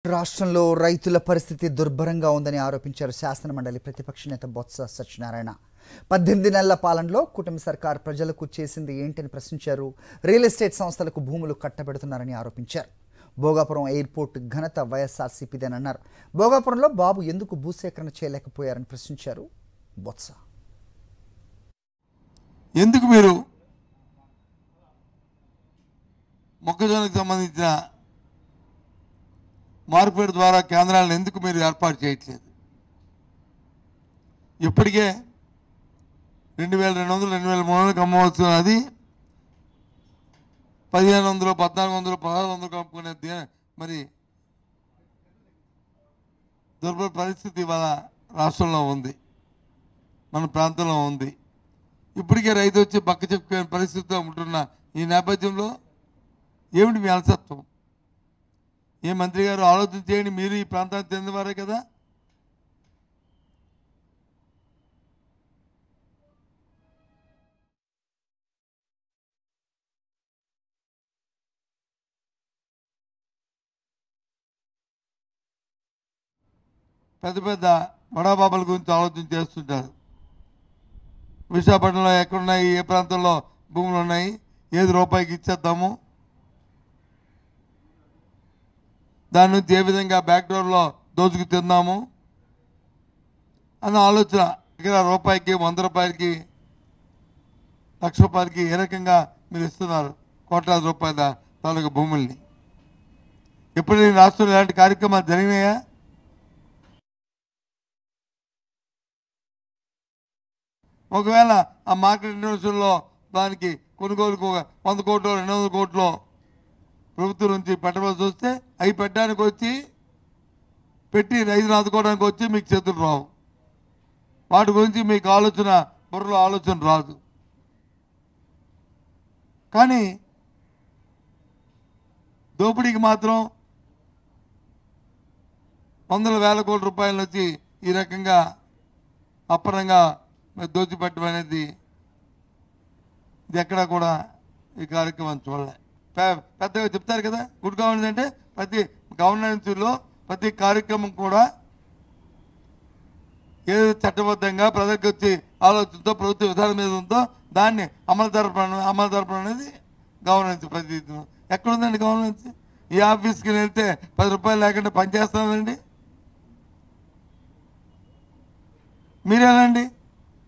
రాష్ట్రంలో రైతుల పరిస్థితి దుర్భరంగా ఉందని ఆరోపించారు శాసనమండలి ప్రతిపక్ష నేత బొత్స సత్యనారాయణ. 18 నెలల పాలనలో కూటమి సర్కార్ ప్రజలకు చేసింది ఏంటని ప్రశ్నించారు. రియల్ ఎస్టేట్ సంస్థలకు భూములు కట్టబెడుతున్నారని ఆరోపించారు. భోగాపురం ఎయిర్పోర్ట్ ఘనత వైఎస్ఆర్సీపీదేనన్నారు. భోగాపురంలో బాబు ఎందుకు భూసేకరణ చేయలేకపోయారని ప్రశ్నించారు బొత్స. ఎందుకు మీరు మొక్కజొన్నకు సంబంధించిన మార్కెట్ ద్వారా కేంద్రాలను ఎందుకు మీరు ఏర్పాటు చేయట్లేదు? ఇప్పటికే 2200 2300 అమ్మవస్తున్నది 1500 1400 1600 అమ్ముకునేది. మరి దుర్భర పరిస్థితి ఇవాళ రాష్ట్రంలో ఉంది, మన ప్రాంతంలో ఉంది. ఇప్పటికే రైతు వచ్చి పక్క చెప్పుకునే పరిస్థితిలో ఉంటున్న ఈ నేపథ్యంలో ఏమిటి మీ అలసత్వం? ఏ మంత్రి గారు ఆలోచన చేయండి, మీరు ఈ ప్రాంతానికి చెందినవారే కదా. పెద్ద పెద్ద బడాబాబుల గురించి ఆలోచన చేస్తుంటారు. విశాఖపట్నంలో ఎక్కడున్నాయి, ఏ ప్రాంతంలో భూములు ఉన్నాయి, ఏది రూపాయికి ఇచ్చేద్దాము, దాని నుంచి ఏ విధంగా బ్యాక్డోర్లో దోచుకు తిందాము అన్న ఆలోచన. ఇక్కడ రూపాయికి 100 రూపాయలకి 1,00,000 రూపాయలకి ఏ రకంగా మీరు ఇస్తున్నారు కోట్లాది రూపాయల తాలూకా భూముల్ని. ఎప్పుడు ఈ రాష్ట్రంలో ఇలాంటి కార్యక్రమాలు జరిగినాయా? ఒకవేళ ఆ మార్కెట్ ఇంటర్నేషనల్లో దానికి కొనుగోలుకు 100 కోట్లు 200 కోట్లు ప్రభుత్వం నుంచి పెట్టవలసి వస్తే అవి పెట్టడానికి వచ్చి పెట్టి రైతులు ఆదుకోవడానికి వచ్చి మీకు చేతులు రావు. వాటి గురించి మీకు బుర్రలో ఆలోచన రాదు. కానీ దోపిడీకి మాత్రం వందల వేల కోట్ల రూపాయల నుంచి ఈ రకంగా అప్పనంగా దోచిపెట్టడం అనేది ఇది ఎక్కడా కూడా ఈ కార్యక్రమం చూడలే. పెద్దగా చెప్తారు కదా, గుడ్ గవర్నెన్స్ అంటే ప్రతి గవర్నెన్స్లో ప్రతి కార్యక్రమం కూడా ఏదో చట్టబద్ధంగా ప్రజలకు వచ్చి ఆలోచనతో ప్రభుత్వ విధానం మీద ఉందో దాన్ని అమలు జరపడం అనేది గవర్నెన్స్. ప్రతి ఎక్కడుందండి గవర్నెన్స్? ఈ ఆఫీస్కి వెళ్తే 10 రూపాయలు లేకుండా పనిచేస్తానండి. మీరేనండి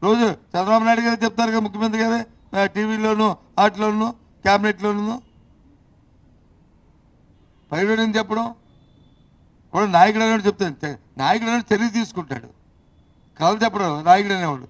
రోజు చంద్రబాబు నాయుడు గారు చెప్తారు కదా, ముఖ్యమంత్రి గారే టీవీలోను వాటిలోను క్యాబినెట్లోను పైన చెప్పడం కూడా. నాయకుడు అనేవాడు చెప్తాను, నాయకుడు అనేవాడు చర్య తీసుకుంటాడు, కథలు చెప్పడం నాయకుడు అనేవాడు.